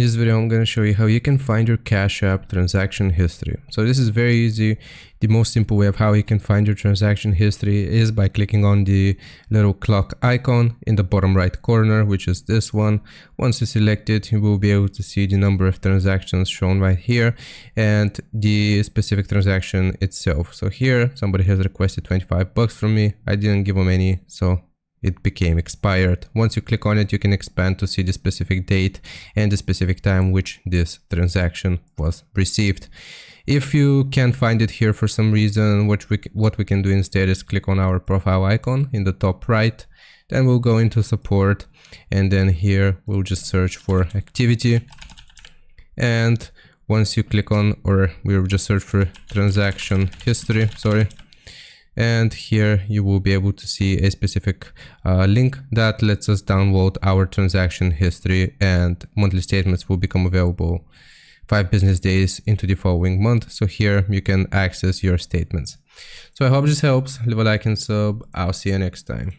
this video, I'm going to show you how you can find your Cash App transaction history. So this is very easy. The most simple way of how you can find your transaction history is by clicking on the little clock icon in the bottom right corner, which is this one. Once you select it, you will be able to see the number of transactions shown right here and the specific transaction itself. So here, somebody has requested 25 bucks from me. I didn't give them any, so it became expired. Once you click on it, you can expand to see the specific date and the specific time which this transaction was received. If you can't find it here for some reason, what we can do instead is click on our profile icon in the top right. Then we'll go into support, and then here we'll just search for activity. And once you click on, or we'll just search for transaction history, sorry. And here you will be able to see a specific link that lets us download our transaction history, and monthly statements will become available 5 business days into the following month. So here you can access your statements. So I hope this helps. Leave a like and sub. I'll see you next time.